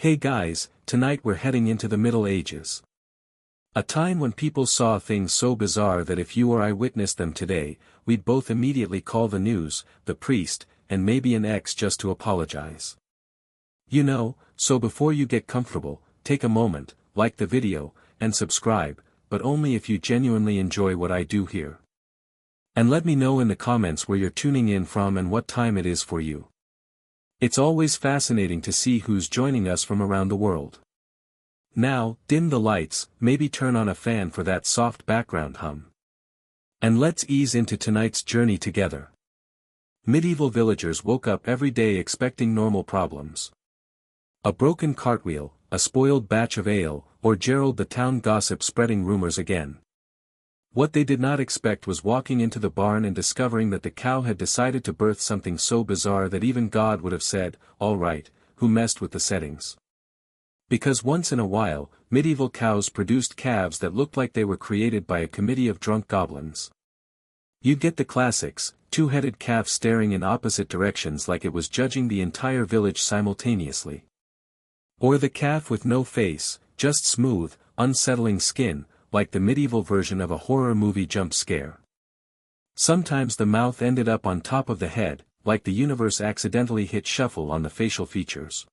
Hey guys, tonight we're heading into the Middle Ages. A time when people saw things so bizarre that if you or I witnessed them today, we'd both immediately call the news, the priest, and maybe an ex just to apologize. So before you get comfortable, take a moment, like the video, and subscribe, but only if you genuinely enjoy what I do here. And let me know in the comments where you're tuning in from and what time it is for you. It's always fascinating to see who's joining us from around the world. Now, dim the lights, maybe turn on a fan for that soft background hum. And let's ease into tonight's journey together. Medieval villagers woke up every day expecting normal problems. A broken cartwheel, a spoiled batch of ale, or Gerald the town gossip spreading rumors again. What they did not expect was walking into the barn and discovering that the cow had decided to birth something so bizarre that even God would have said, "All right, who messed with the settings?" Because once in a while, medieval cows produced calves that looked like they were created by a committee of drunk goblins. You'd get the classics, two-headed calf staring in opposite directions like it was judging the entire village simultaneously. Or the calf with no face, just smooth, unsettling skin, like the medieval version of a horror movie jump scare. Sometimes the mouth ended up on top of the head, like the universe accidentally hit shuffle on the facial features.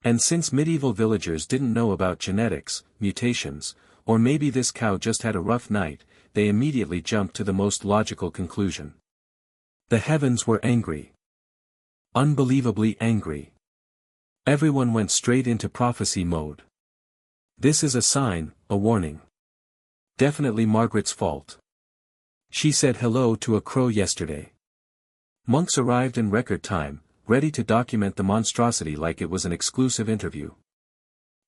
And since medieval villagers didn't know about genetics, mutations, or maybe this cow just had a rough night, they immediately jumped to the most logical conclusion. The heavens were angry. Unbelievably angry. Everyone went straight into prophecy mode. This is a sign, a warning. Definitely Margaret's fault. She said hello to a crow yesterday. Monks arrived in record time, ready to document the monstrosity like it was an exclusive interview.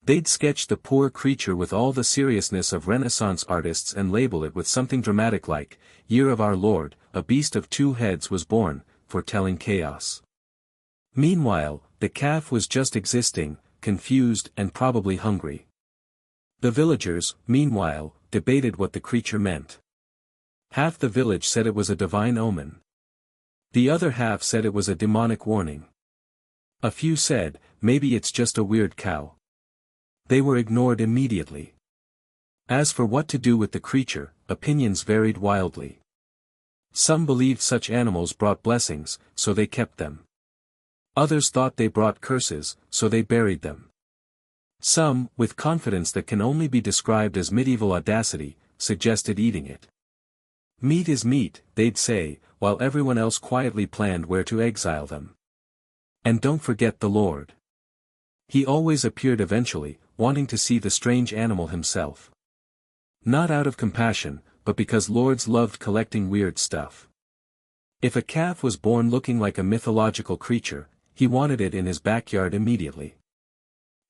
They'd sketch the poor creature with all the seriousness of Renaissance artists and label it with something dramatic like, "Year of our Lord, a beast of two heads was born," foretelling chaos. Meanwhile, the calf was just existing, confused and probably hungry. The villagers, meanwhile, debated what the creature meant. Half the village said it was a divine omen. The other half said it was a demonic warning. A few said, maybe it's just a weird cow. They were ignored immediately. As for what to do with the creature, opinions varied wildly. Some believed such animals brought blessings, so they kept them. Others thought they brought curses, so they buried them. Some, with confidence that can only be described as medieval audacity, suggested eating it. Meat is meat, they'd say, while everyone else quietly planned where to exile them. And don't forget the Lord. He always appeared eventually, wanting to see the strange animal himself. Not out of compassion, but because lords loved collecting weird stuff. If a calf was born looking like a mythological creature, he wanted it in his backyard immediately.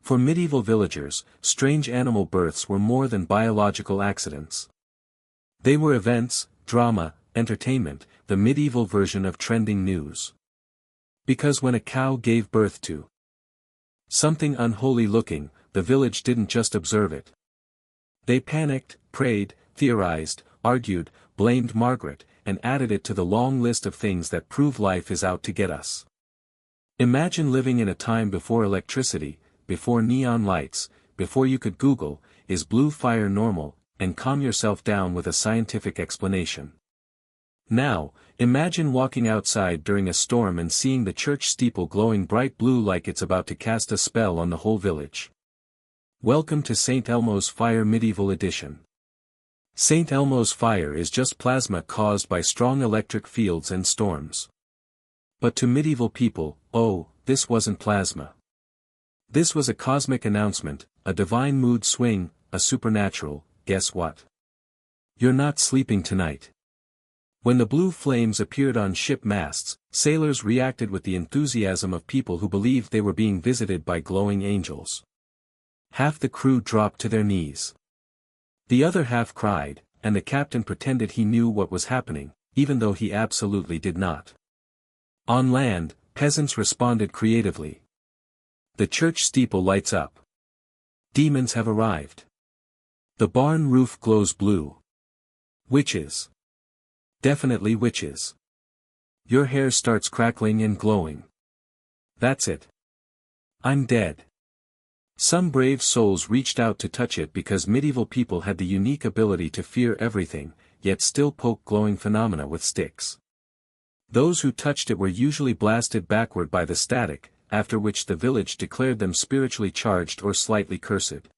For medieval villagers, strange animal births were more than biological accidents. They were events, drama, entertainment, the medieval version of trending news. Because when a cow gave birth to something unholy looking, the village didn't just observe it. They panicked, prayed, theorized, argued, blamed Margaret, and added it to the long list of things that prove life is out to get us. Imagine living in a time before electricity, before neon lights, before you could Google, "Is blue fire normal?" and calm yourself down with a scientific explanation. Now, imagine walking outside during a storm and seeing the church steeple glowing bright blue like it's about to cast a spell on the whole village. Welcome to St. Elmo's Fire Medieval Edition. St. Elmo's fire is just plasma caused by strong electric fields and storms. But to medieval people, this wasn't plasma. This was a cosmic announcement, a divine mood swing, a supernatural, guess what? You're not sleeping tonight. When the blue flames appeared on ship masts, sailors reacted with the enthusiasm of people who believed they were being visited by glowing angels. Half the crew dropped to their knees. The other half cried, and the captain pretended he knew what was happening, even though he absolutely did not. On land, peasants responded creatively. The church steeple lights up. Demons have arrived. The barn roof glows blue. Witches. Definitely witches. Your hair starts crackling and glowing. That's it. I'm dead. Some brave souls reached out to touch it because medieval people had the unique ability to fear everything, yet still poke glowing phenomena with sticks. Those who touched it were usually blasted backward by the static, after which the village declared them spiritually charged or slightly cursed.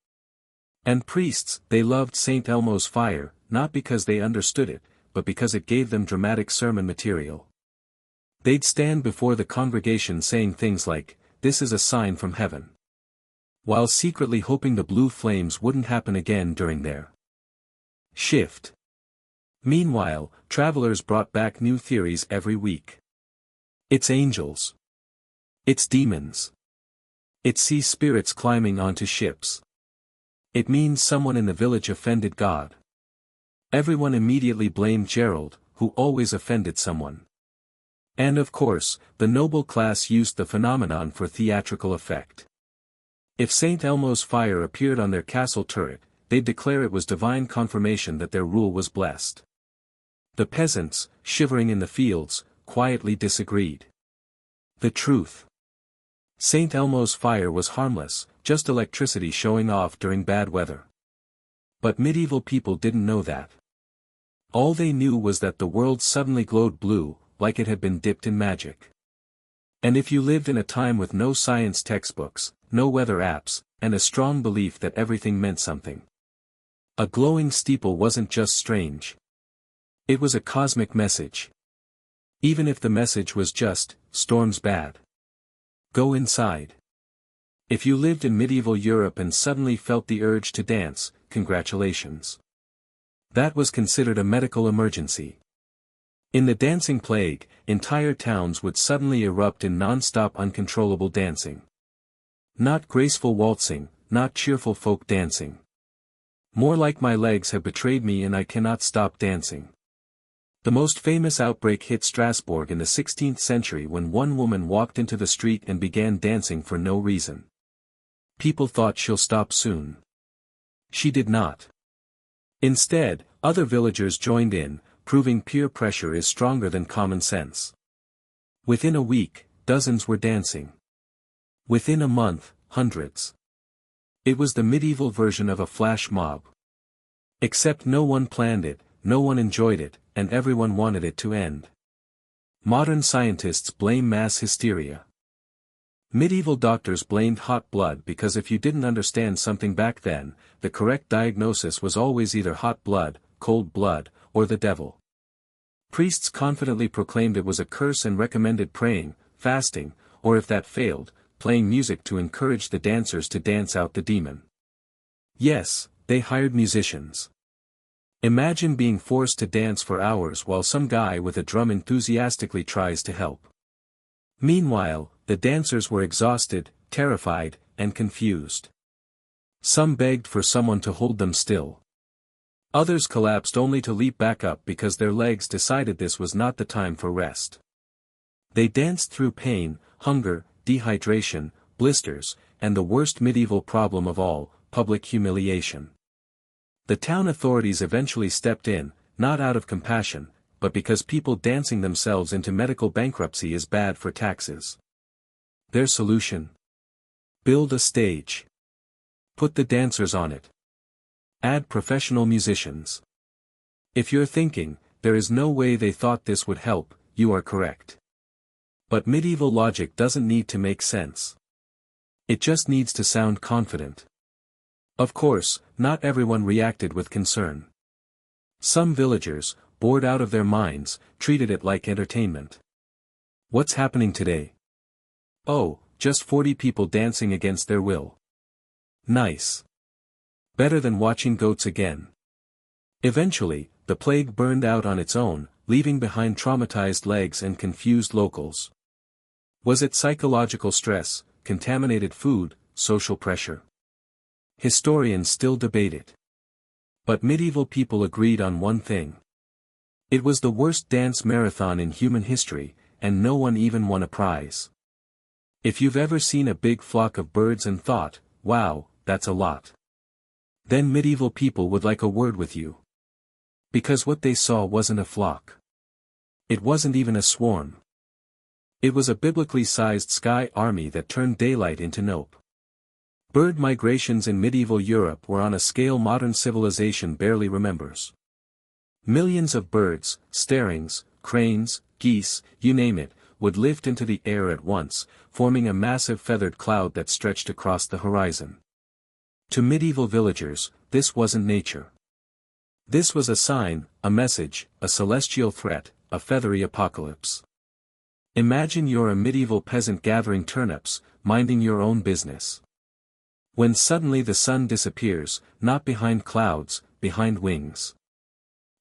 And priests, they loved St. Elmo's fire, not because they understood it, but because it gave them dramatic sermon material. They'd stand before the congregation saying things like, "This is a sign from heaven," while secretly hoping the blue flames wouldn't happen again during their shift. Meanwhile, travelers brought back new theories every week. It's angels. It's demons. It's sea spirits climbing onto ships. It means someone in the village offended God. Everyone immediately blamed Gerald, who always offended someone. And of course, the noble class used the phenomenon for theatrical effect. If St. Elmo's fire appeared on their castle turret, they'd declare it was divine confirmation that their rule was blessed. The peasants, shivering in the fields, quietly disagreed. The truth. St. Elmo's fire was harmless, just electricity showing off during bad weather. But medieval people didn't know that. All they knew was that the world suddenly glowed blue, like it had been dipped in magic. And if you lived in a time with no science textbooks, no weather apps, and a strong belief that everything meant something, a glowing steeple wasn't just strange. It was a cosmic message. Even if the message was just, "Storm's bad. Go inside." If you lived in medieval Europe and suddenly felt the urge to dance, congratulations. That was considered a medical emergency. In the dancing plague, entire towns would suddenly erupt in non-stop uncontrollable dancing. Not graceful waltzing, not cheerful folk dancing. More like "my legs have betrayed me and I cannot stop dancing." The most famous outbreak hit Strasbourg in the 16th century when one woman walked into the street and began dancing for no reason. People thought she'll stop soon. She did not. Instead, other villagers joined in, proving peer pressure is stronger than common sense. Within a week, dozens were dancing. Within a month, hundreds. It was the medieval version of a flash mob. Except no one planned it, no one enjoyed it, and everyone wanted it to end. Modern scientists blame mass hysteria. Medieval doctors blamed hot blood because if you didn't understand something back then, the correct diagnosis was always either hot blood, cold blood, or the devil. Priests confidently proclaimed it was a curse and recommended praying, fasting, or if that failed, playing music to encourage the dancers to dance out the demon. Yes, they hired musicians. Imagine being forced to dance for hours while some guy with a drum enthusiastically tries to help. Meanwhile, the dancers were exhausted, terrified, and confused. Some begged for someone to hold them still. Others collapsed only to leap back up because their legs decided this was not the time for rest. They danced through pain, hunger, dehydration, blisters, and the worst medieval problem of all, public humiliation. The town authorities eventually stepped in, not out of compassion, but because people dancing themselves into medical bankruptcy is bad for taxes. Their solution? Build a stage. Put the dancers on it. Add professional musicians. If you're thinking, there is no way they thought this would help, you are correct. But medieval logic doesn't need to make sense. It just needs to sound confident. Of course, not everyone reacted with concern. Some villagers, bored out of their minds, treated it like entertainment. What's happening today? Oh, just 40 people dancing against their will. Nice. Better than watching goats again. Eventually, the plague burned out on its own, leaving behind traumatized legs and confused locals. Was it psychological stress, contaminated food, social pressure? Historians still debate it. But medieval people agreed on one thing. It was the worst dance marathon in human history, and no one even won a prize. If you've ever seen a big flock of birds and thought, "Wow, that's a lot," then medieval people would like a word with you. Because what they saw wasn't a flock. It wasn't even a swarm. It was a biblically sized sky army that turned daylight into nope. Bird migrations in medieval Europe were on a scale modern civilization barely remembers. Millions of birds, starlings, cranes, geese, you name it, would lift into the air at once, forming a massive feathered cloud that stretched across the horizon. To medieval villagers, this wasn't nature. This was a sign, a message, a celestial threat, a feathery apocalypse. Imagine you're a medieval peasant gathering turnips, minding your own business. When suddenly the sun disappears, not behind clouds, behind wings.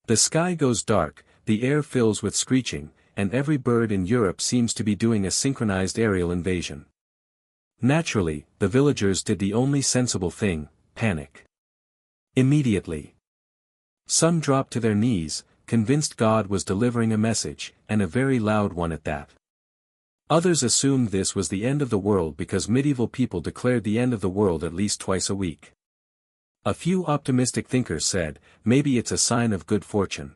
The sky goes dark, the air fills with screeching, and every bird in Europe seems to be doing a synchronized aerial invasion. Naturally, the villagers did the only sensible thing, panic. Immediately. Some dropped to their knees, convinced God was delivering a message, and a very loud one at that. Others assumed this was the end of the world because medieval people declared the end of the world at least twice a week. A few optimistic thinkers said, maybe it's a sign of good fortune.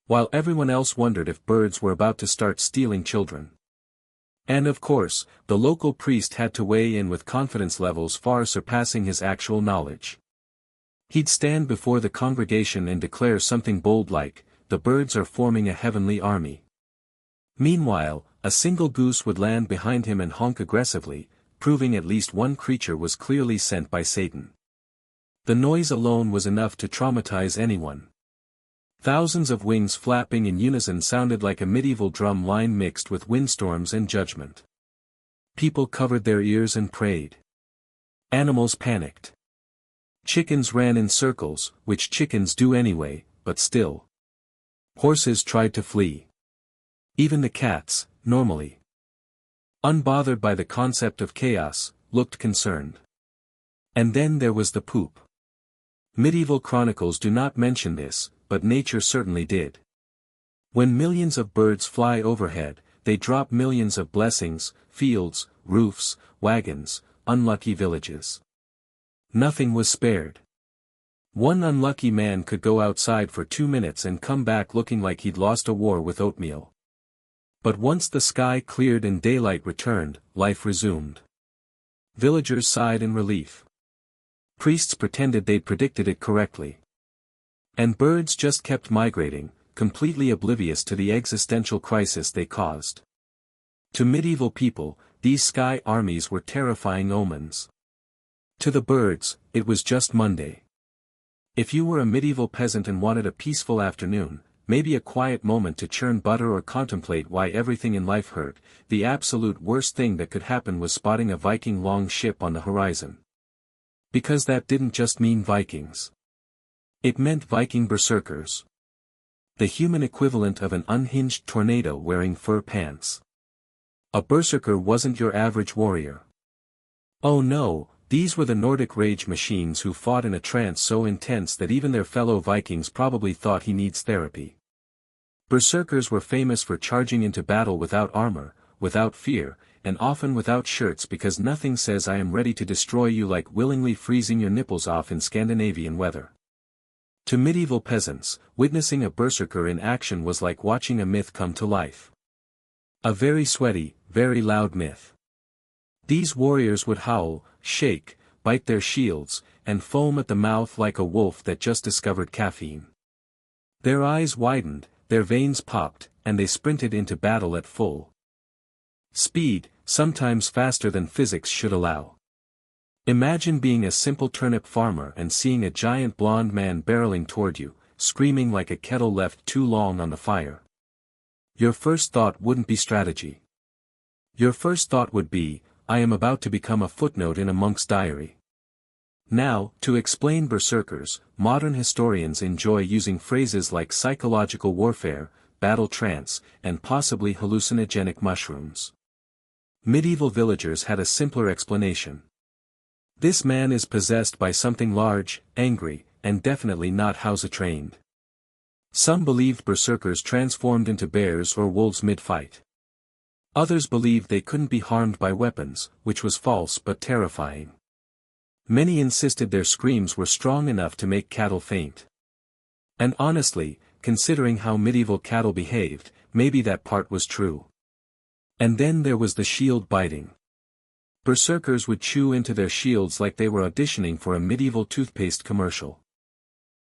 While everyone else wondered if birds were about to start stealing children. And of course, the local priest had to weigh in with confidence levels far surpassing his actual knowledge. He'd stand before the congregation and declare something bold like, the birds are forming a heavenly army. Meanwhile, a single goose would land behind him and honk aggressively, proving at least one creature was clearly sent by Satan. The noise alone was enough to traumatize anyone. Thousands of wings flapping in unison sounded like a medieval drum line mixed with windstorms and judgment. People covered their ears and prayed. Animals panicked. Chickens ran in circles, which chickens do anyway, but still. Horses tried to flee. Even the cats, normally unbothered by the concept of chaos, looked concerned. And then there was the poop. Medieval chronicles do not mention this, but nature certainly did. When millions of birds fly overhead, they drop millions of blessings, fields, roofs, wagons, unlucky villages. Nothing was spared. One unlucky man could go outside for 2 minutes and come back looking like he'd lost a war with oatmeal. But once the sky cleared and daylight returned, life resumed. Villagers sighed in relief. Priests pretended they'd predicted it correctly. And birds just kept migrating, completely oblivious to the existential crisis they caused. To medieval people, these sky armies were terrifying omens. To the birds, it was just Monday. If you were a medieval peasant and wanted a peaceful afternoon, maybe a quiet moment to churn butter or contemplate why everything in life hurt, the absolute worst thing that could happen was spotting a Viking longship on the horizon. Because that didn't just mean Vikings. It meant Viking berserkers. The human equivalent of an unhinged tornado wearing fur pants. A berserker wasn't your average warrior. Oh no, these were the Nordic rage machines who fought in a trance so intense that even their fellow Vikings probably thought he needs therapy. Berserkers were famous for charging into battle without armor, without fear, and often without shirts because nothing says I am ready to destroy you like willingly freezing your nipples off in Scandinavian weather. To medieval peasants, witnessing a berserker in action was like watching a myth come to life. A very sweaty, very loud myth. These warriors would howl, shake, bite their shields, and foam at the mouth like a wolf that just discovered caffeine. Their eyes widened, their veins popped, and they sprinted into battle at full speed, sometimes faster than physics should allow. Imagine being a simple turnip farmer and seeing a giant blond man barreling toward you, screaming like a kettle left too long on the fire. Your first thought wouldn't be strategy. Your first thought would be, I am about to become a footnote in a monk's diary. Now, to explain berserkers, modern historians enjoy using phrases like psychological warfare, battle trance, and possibly hallucinogenic mushrooms. Medieval villagers had a simpler explanation. This man is possessed by something large, angry, and definitely not Hausa-trained. Some believed berserkers transformed into bears or wolves mid-fight. Others believed they couldn't be harmed by weapons, which was false but terrifying. Many insisted their screams were strong enough to make cattle faint. And honestly, considering how medieval cattle behaved, maybe that part was true. And then there was the shield biting. Berserkers would chew into their shields like they were auditioning for a medieval toothpaste commercial.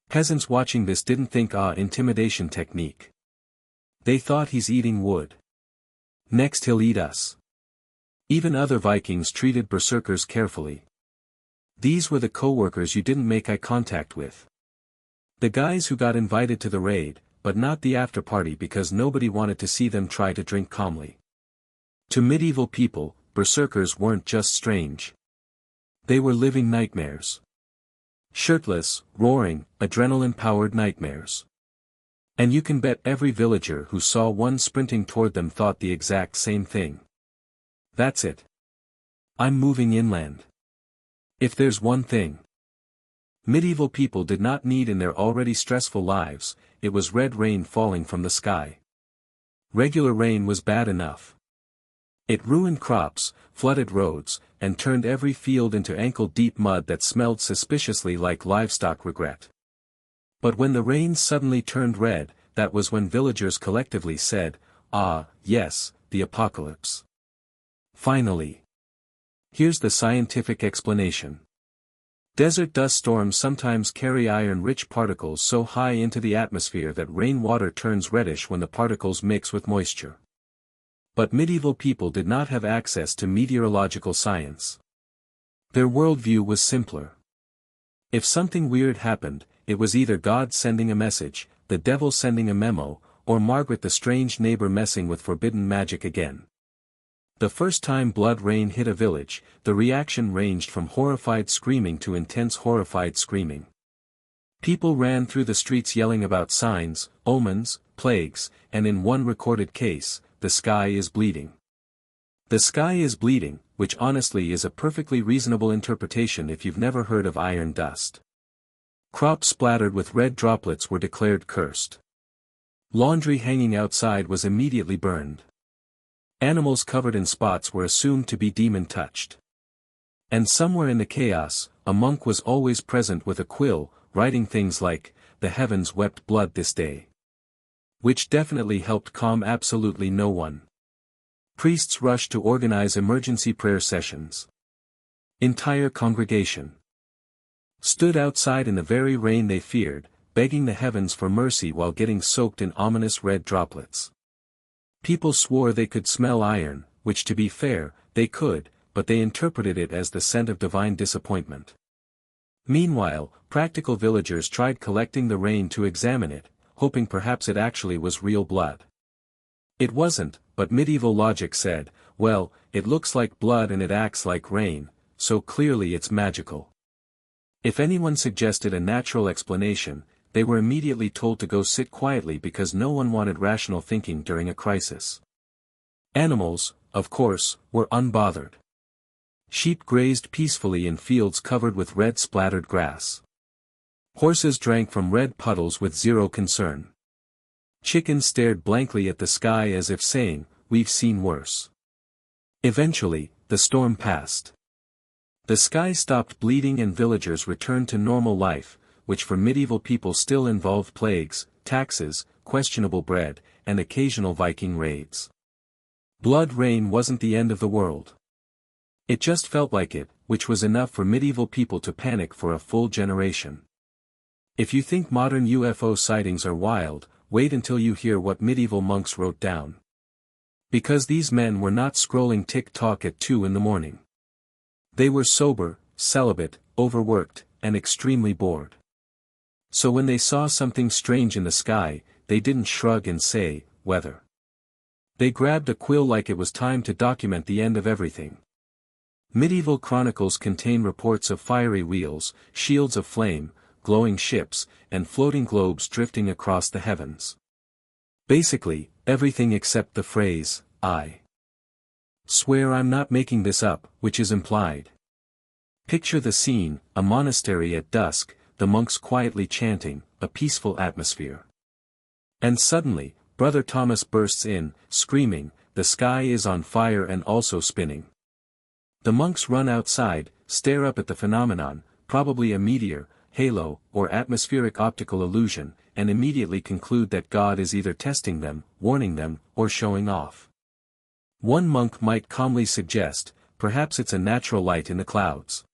Peasants watching this didn't think intimidation technique. They thought he's eating wood. Next he'll eat us. Even other Vikings treated berserkers carefully. These were the co-workers you didn't make eye contact with. The guys who got invited to the raid, but not the after-party because nobody wanted to see them try to drink calmly. To medieval people, berserkers weren't just strange. They were living nightmares. Shirtless, roaring, adrenaline-powered nightmares. And you can bet every villager who saw one sprinting toward them thought the exact same thing. That's it. I'm moving inland. If there's one thing medieval people did not need in their already stressful lives, it was red rain falling from the sky. Regular rain was bad enough. It ruined crops, flooded roads, and turned every field into ankle-deep mud that smelled suspiciously like livestock regret. But when the rain suddenly turned red, that was when villagers collectively said, "Ah, yes, the apocalypse." Finally. Here's the scientific explanation. Desert dust storms sometimes carry iron-rich particles so high into the atmosphere that rainwater turns reddish when the particles mix with moisture. But medieval people did not have access to meteorological science. Their worldview was simpler. If something weird happened, it was either God sending a message, the devil sending a memo, or Margaret the strange neighbor messing with forbidden magic again. The first time blood rain hit a village, the reaction ranged from horrified screaming to intense horrified screaming. People ran through the streets yelling about signs, omens, plagues, and in one recorded case, "The sky is bleeding." The sky is bleeding, which honestly is a perfectly reasonable interpretation if you've never heard of iron dust. Crops splattered with red droplets were declared cursed. Laundry hanging outside was immediately burned. Animals covered in spots were assumed to be demon-touched. And somewhere in the chaos, a monk was always present with a quill, writing things like, "The heavens wept blood this day." Which definitely helped calm absolutely no one. Priests rushed to organize emergency prayer sessions. Entire congregation stood outside in the very rain they feared, begging the heavens for mercy while getting soaked in ominous red droplets. People swore they could smell iron, which to be fair, they could, but they interpreted it as the scent of divine disappointment. Meanwhile, practical villagers tried collecting the rain to examine it, hoping perhaps it actually was real blood. It wasn't, but medieval logic said, well, it looks like blood and it acts like rain, so clearly it's magical. If anyone suggested a natural explanation, they were immediately told to go sit quietly because no one wanted rational thinking during a crisis. Animals, of course, were unbothered. Sheep grazed peacefully in fields covered with red splattered grass. Horses drank from red puddles with zero concern. Chickens stared blankly at the sky as if saying, "We've seen worse." Eventually, the storm passed. The sky stopped bleeding and villagers returned to normal life, which for medieval people still involved plagues, taxes, questionable bread, and occasional Viking raids. Blood rain wasn't the end of the world. It just felt like it, which was enough for medieval people to panic for a full generation. If you think modern UFO sightings are wild, wait until you hear what medieval monks wrote down. Because these men were not scrolling TikTok at 2 in the morning. They were sober, celibate, overworked, and extremely bored. So when they saw something strange in the sky, they didn't shrug and say, "Weather." They grabbed a quill like it was time to document the end of everything. Medieval chronicles contain reports of fiery wheels, shields of flame, glowing ships, and floating globes drifting across the heavens. Basically, everything except the phrase, "I swear I'm not making this up," which is implied. Picture the scene, a monastery at dusk, the monks quietly chanting, a peaceful atmosphere. And suddenly, Brother Thomas bursts in, screaming, "The sky is on fire and also spinning." The monks run outside, stare up at the phenomenon, probably a meteor, halo, or atmospheric optical illusion, and immediately conclude that God is either testing them, warning them, or showing off. One monk might calmly suggest, perhaps it's a natural light in the clouds.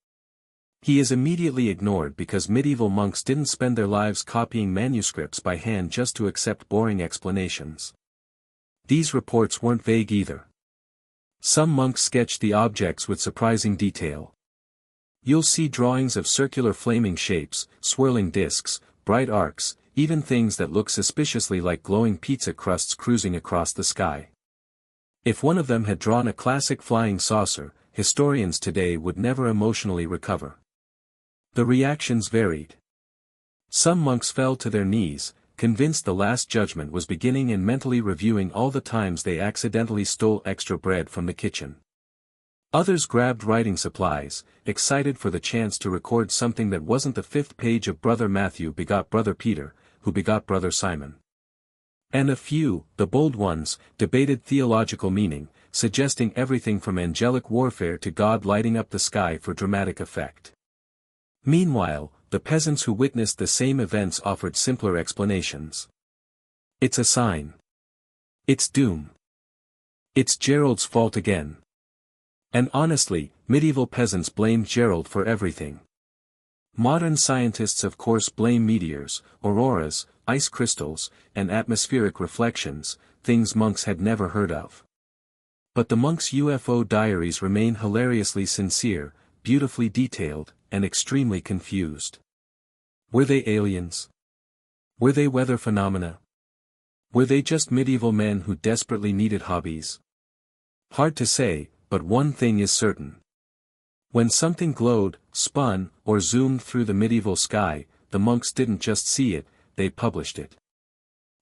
He is immediately ignored because medieval monks didn't spend their lives copying manuscripts by hand just to accept boring explanations. These reports weren't vague either. Some monks sketched the objects with surprising detail. You'll see drawings of circular flaming shapes, swirling discs, bright arcs, even things that look suspiciously like glowing pizza crusts cruising across the sky. If one of them had drawn a classic flying saucer, historians today would never emotionally recover. The reactions varied. Some monks fell to their knees, convinced the Last Judgment was beginning and mentally reviewing all the times they accidentally stole extra bread from the kitchen. Others grabbed writing supplies, excited for the chance to record something that wasn't the 5th page of Brother Matthew begot Brother Peter, who begot Brother Simon. And a few, the bold ones, debated theological meaning, suggesting everything from angelic warfare to God lighting up the sky for dramatic effect. Meanwhile, the peasants who witnessed the same events offered simpler explanations. It's a sign. It's doom. It's Gerald's fault again. And honestly, medieval peasants blamed Gerald for everything. Modern scientists of course blame meteors, auroras, ice crystals, and atmospheric reflections, things monks had never heard of. But the monks' UFO diaries remain hilariously sincere, beautifully detailed, and extremely confused. Were they aliens? Were they weather phenomena? Were they just medieval men who desperately needed hobbies? Hard to say, but one thing is certain. When something glowed, spun, or zoomed through the medieval sky, the monks didn't just see it, they published it.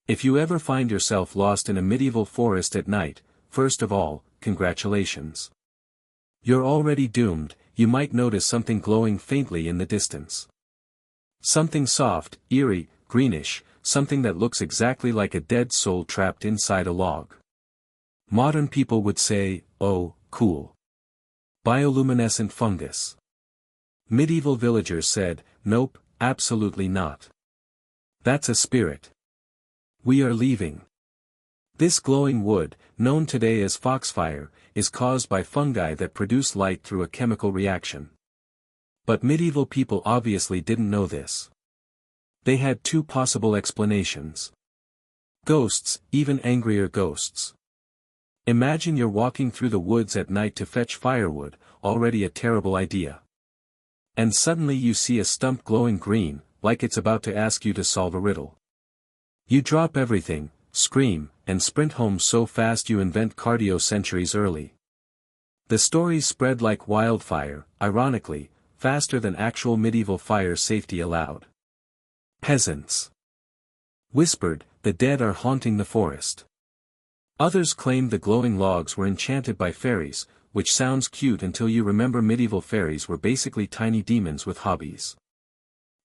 If you ever find yourself lost in a medieval forest at night, first of all, congratulations. You're already doomed. You might notice something glowing faintly in the distance. Something soft, eerie, greenish, something that looks exactly like a dead soul trapped inside a log. Modern people would say, oh, cool. Bioluminescent fungus. Medieval villagers said, nope, absolutely not. That's a spirit. We are leaving. This glowing wood, known today as foxfire, is caused by fungi that produce light through a chemical reaction. But medieval people obviously didn't know this. They had two possible explanations. Ghosts, even angrier ghosts. Imagine you're walking through the woods at night to fetch firewood, already a terrible idea. And suddenly you see a stump glowing green, like it's about to ask you to solve a riddle. You drop everything, scream, and sprint home so fast you invent cardio centuries early. The stories spread like wildfire, ironically, faster than actual medieval fire safety allowed. Peasants whispered, the dead are haunting the forest. Others claimed the glowing logs were enchanted by fairies, which sounds cute until you remember medieval fairies were basically tiny demons with hobbies.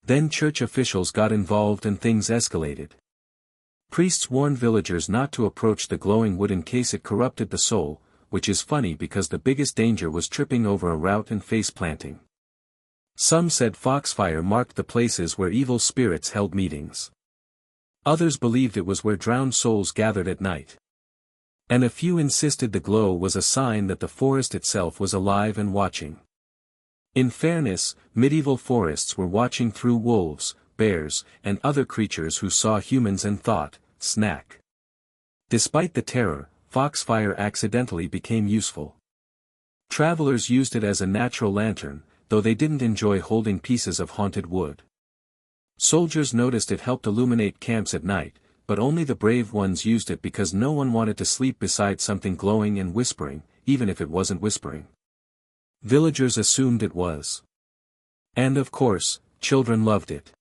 Then church officials got involved and things escalated. Priests warned villagers not to approach the glowing wood in case it corrupted the soul, which is funny because the biggest danger was tripping over a root and face planting. Some said foxfire marked the places where evil spirits held meetings. Others believed it was where drowned souls gathered at night. And a few insisted the glow was a sign that the forest itself was alive and watching. In fairness, medieval forests were watching through wolves, bears, and other creatures who saw humans and thought, snack. Despite the terror, foxfire accidentally became useful. Travelers used it as a natural lantern, though they didn't enjoy holding pieces of haunted wood. Soldiers noticed it helped illuminate camps at night, but only the brave ones used it because no one wanted to sleep beside something glowing and whispering, even if it wasn't whispering. Villagers assumed it was. And of course, children loved it.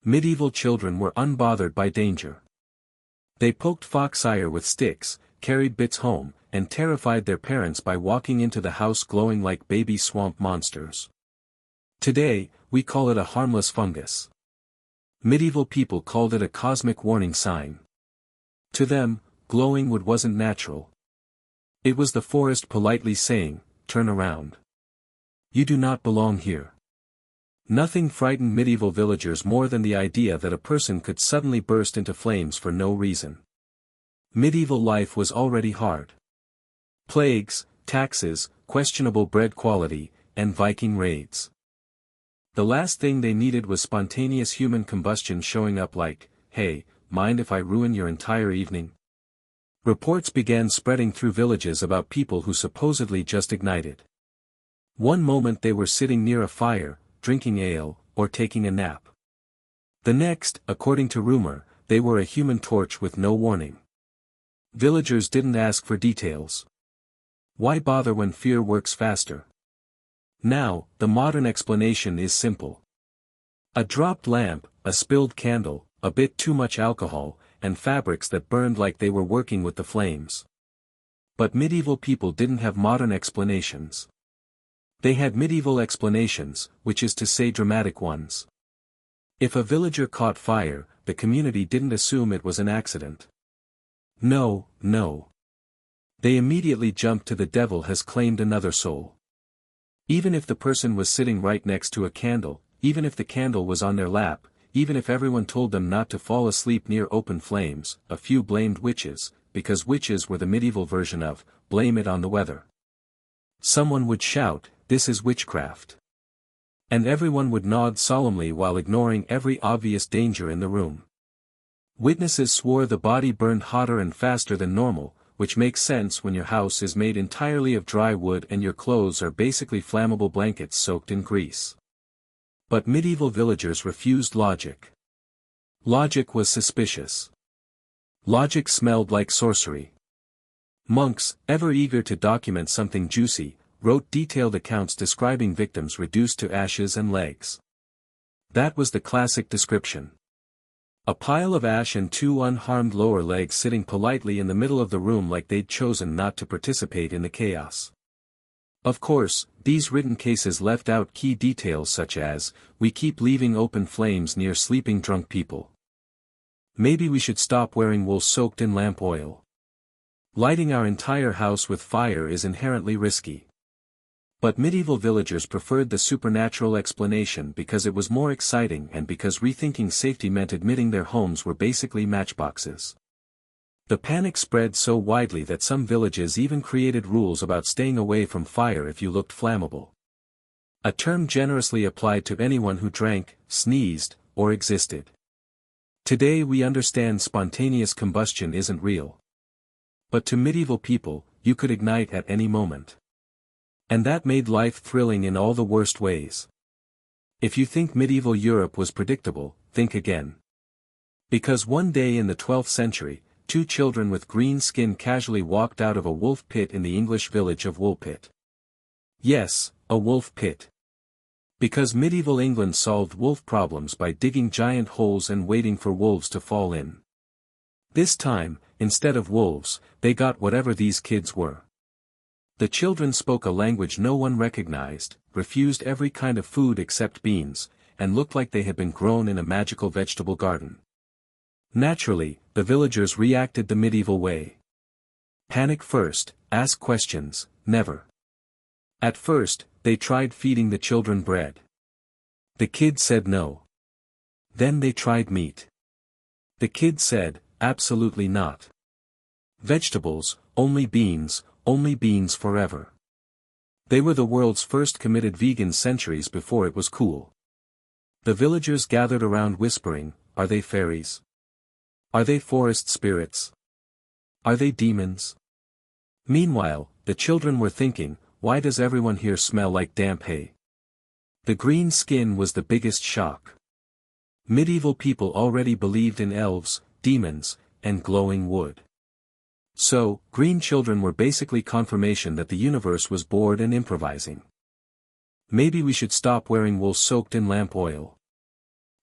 Medieval children were unbothered by danger. They poked foxfire with sticks, carried bits home, and terrified their parents by walking into the house glowing like baby swamp monsters. Today, we call it a harmless fungus. Medieval people called it a cosmic warning sign. To them, glowing wood wasn't natural. It was the forest politely saying, turn around. You do not belong here. Nothing frightened medieval villagers more than the idea that a person could suddenly burst into flames for no reason. Medieval life was already hard. Plagues, taxes, questionable bread quality, and Viking raids. The last thing they needed was spontaneous human combustion showing up like, "Hey, mind if I ruin your entire evening?" Reports began spreading through villages about people who supposedly just ignited. One moment they were sitting near a fire, drinking ale, or taking a nap. The next, according to rumor, they were a human torch with no warning. Villagers didn't ask for details. Why bother when fear works faster? Now, the modern explanation is simple. A dropped lamp, a spilled candle, a bit too much alcohol, and fabrics that burned like they were working with the flames. But medieval people didn't have modern explanations. They had medieval explanations, which is to say dramatic ones. If a villager caught fire, the community didn't assume it was an accident. No, no. They immediately jumped to the devil has claimed another soul. Even if the person was sitting right next to a candle, even if the candle was on their lap, even if everyone told them not to fall asleep near open flames, a few blamed witches, because witches were the medieval version of, blame it on the weather. Someone would shout, "This is witchcraft." And everyone would nod solemnly while ignoring every obvious danger in the room. Witnesses swore the body burned hotter and faster than normal, which makes sense when your house is made entirely of dry wood and your clothes are basically flammable blankets soaked in grease. But medieval villagers refused logic. Logic was suspicious. Logic smelled like sorcery. Monks, ever eager to document something juicy, wrote detailed accounts describing victims reduced to ashes and legs. That was the classic description. A pile of ash and two unharmed lower legs sitting politely in the middle of the room like they'd chosen not to participate in the chaos. Of course, these written cases left out key details such as, we keep leaving open flames near sleeping drunk people. Maybe we should stop wearing wool soaked in lamp oil. Lighting our entire house with fire is inherently risky. But medieval villagers preferred the supernatural explanation because it was more exciting and because rethinking safety meant admitting their homes were basically matchboxes. The panic spread so widely that some villages even created rules about staying away from fire if you looked flammable. A term generously applied to anyone who drank, sneezed, or existed. Today we understand spontaneous combustion isn't real. But to medieval people, you could ignite at any moment. And that made life thrilling in all the worst ways. If you think medieval Europe was predictable, think again. Because one day in the 12th century, two children with green skin casually walked out of a wolf pit in the English village of Woolpit. Yes, a wolf pit. Because medieval England solved wolf problems by digging giant holes and waiting for wolves to fall in. This time, instead of wolves, they got whatever these kids were. The children spoke a language no one recognized, refused every kind of food except beans, and looked like they had been grown in a magical vegetable garden. Naturally, the villagers reacted the medieval way. Panic first, ask questions, never. At first, they tried feeding the children bread. The kid said no. Then they tried meat. The kid said, absolutely not. Vegetables, only beans forever. They were the world's first committed vegans centuries before it was cool. The villagers gathered around whispering, are they fairies? Are they forest spirits? Are they demons? Meanwhile, the children were thinking, why does everyone here smell like damp hay? The green skin was the biggest shock. Medieval people already believed in elves, demons, and glowing wood. So, green children were basically confirmation that the universe was bored and improvising. Maybe we should stop wearing wool soaked in lamp oil.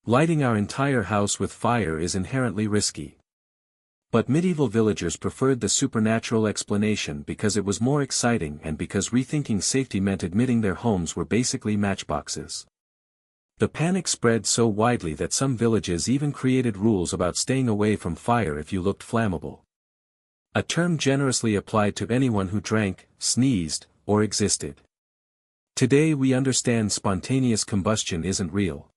Lighting our entire house with fire is inherently risky. But medieval villagers preferred the supernatural explanation because it was more exciting and because rethinking safety meant admitting their homes were basically matchboxes. The panic spread so widely that some villages even created rules about staying away from fire if you looked flammable. A term generously applied to anyone who drank, sneezed, or existed. Today we understand spontaneous combustion isn't real.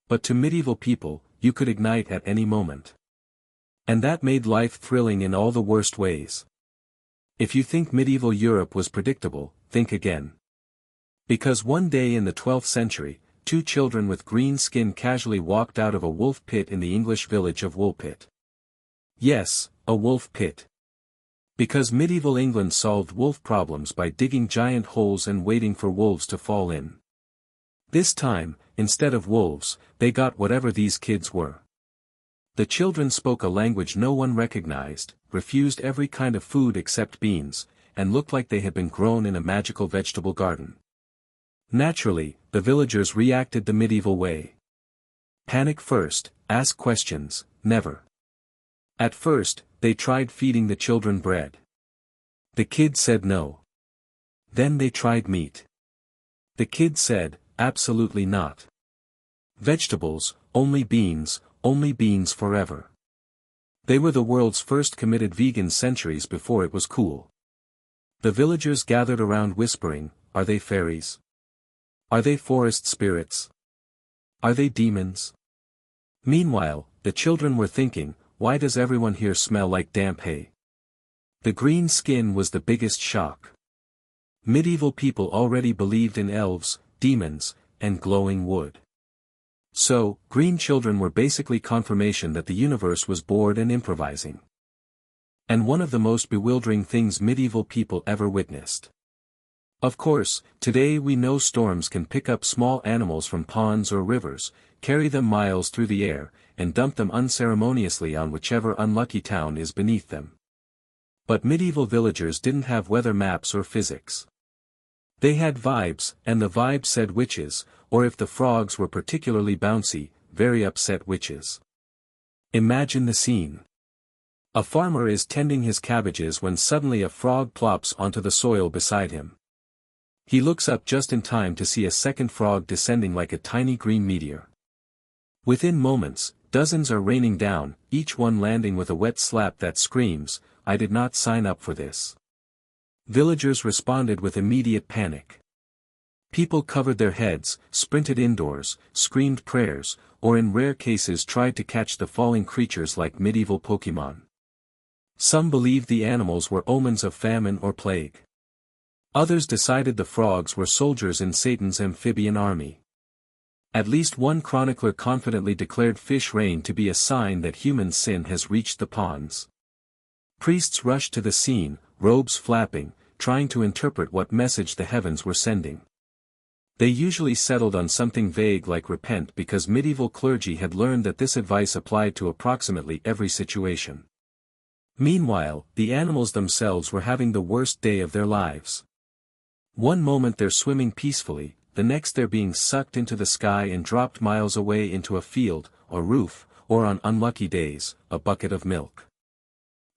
But to medieval people, you could ignite at any moment. And that made life thrilling in all the worst ways. If you think medieval Europe was predictable, think again. Because one day in the 12th century, two children with green skin casually walked out of a wolf pit in the English village of Woolpit. Yes, a wolf pit. Because medieval England solved wolf problems by digging giant holes and waiting for wolves to fall in. This time, instead of wolves, they got whatever these kids were. The children spoke a language no one recognized, refused every kind of food except beans, and looked like they had been grown in a magical vegetable garden. Naturally, the villagers reacted the medieval way. Panic first, ask questions, never. At first, they tried feeding the children bread. The kid said no. Then they tried meat. The kid said, absolutely not. Vegetables, only beans forever. They were the world's first committed vegans centuries before it was cool. The villagers gathered around whispering, are they fairies? Are they forest spirits? Are they demons? Meanwhile, the children were thinking, why does everyone here smell like damp hay? The green skin was the biggest shock. Medieval people already believed in elves, demons, and glowing wood. So, green children were basically confirmation that the universe was bored and improvising. And one of the most bewildering things medieval people ever witnessed. Of course, today we know storms can pick up small animals from ponds or rivers, carry them miles through the air, and dump them unceremoniously on whichever unlucky town is beneath them. But medieval villagers didn't have weather maps or physics. They had vibes, and the vibe said witches, or if the frogs were particularly bouncy, very upset witches. Imagine the scene. A farmer is tending his cabbages when suddenly a frog plops onto the soil beside him. He looks up just in time to see a second frog descending like a tiny green meteor. Within moments, dozens are raining down, each one landing with a wet slap that screams, I did not sign up for this. Villagers responded with immediate panic. People covered their heads, sprinted indoors, screamed prayers, or in rare cases tried to catch the falling creatures like medieval Pokemon. Some believed the animals were omens of famine or plague. Others decided the frogs were soldiers in Satan's amphibian army. At least one chronicler confidently declared fish rain to be a sign that human sin has reached the ponds. Priests rushed to the scene, robes flapping, trying to interpret what message the heavens were sending. They usually settled on something vague like repent because medieval clergy had learned that this advice applied to approximately every situation. Meanwhile, the animals themselves were having the worst day of their lives. One moment they're swimming peacefully, the next they're being sucked into the sky and dropped miles away into a field, a roof, or on unlucky days, a bucket of milk.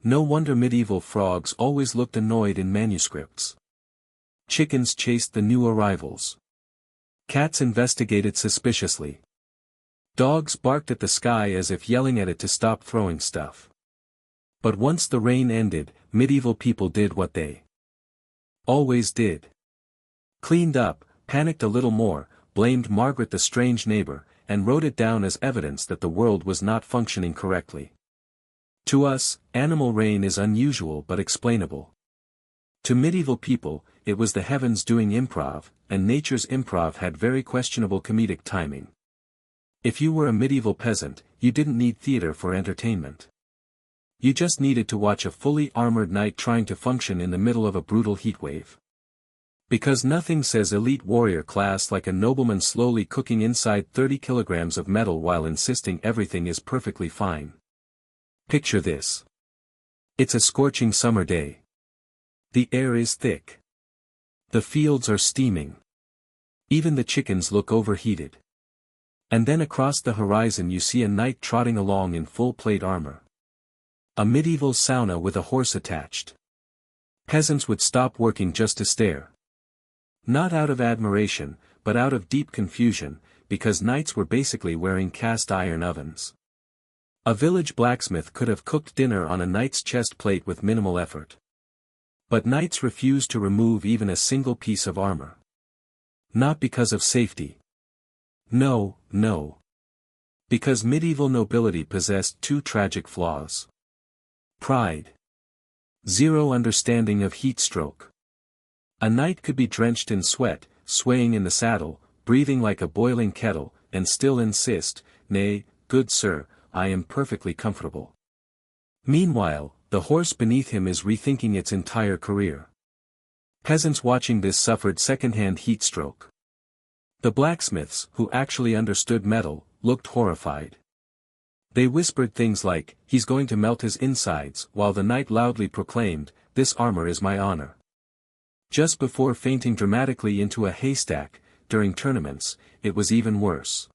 No wonder medieval frogs always looked annoyed in manuscripts. Chickens chased the new arrivals. Cats investigated suspiciously. Dogs barked at the sky as if yelling at it to stop throwing stuff. But once the rain ended, medieval people did what they always did. Cleaned up, panicked a little more, blamed Margaret the strange neighbor, and wrote it down as evidence that the world was not functioning correctly. To us, animal rain is unusual but explainable. To medieval people, it was the heavens doing improv, and nature's improv had very questionable comedic timing. If you were a medieval peasant, you didn't need theater for entertainment. You just needed to watch a fully armored knight trying to function in the middle of a brutal heatwave. Because nothing says elite warrior class like a nobleman slowly cooking inside 30 kilograms of metal while insisting everything is perfectly fine. Picture this. It's a scorching summer day. The air is thick. The fields are steaming. Even the chickens look overheated. And then across the horizon you see a knight trotting along in full plate armor. A medieval sauna with a horse attached. Peasants would stop working just to stare. Not out of admiration, but out of deep confusion, because knights were basically wearing cast iron ovens. A village blacksmith could have cooked dinner on a knight's chest plate with minimal effort. But knights refused to remove even a single piece of armor. Not because of safety. No. Because medieval nobility possessed two tragic flaws. Pride. Zero understanding of heat stroke. A knight could be drenched in sweat, swaying in the saddle, breathing like a boiling kettle, and still insist, "Nay, good sir, I am perfectly comfortable." Meanwhile, the horse beneath him is rethinking its entire career. Peasants watching this suffered second-hand heat stroke. The blacksmiths, who actually understood metal, looked horrified. They whispered things like, "He's going to melt his insides," while the knight loudly proclaimed, "This armor is my honor." Just before fainting dramatically into a haystack, during tournaments, it was even worse.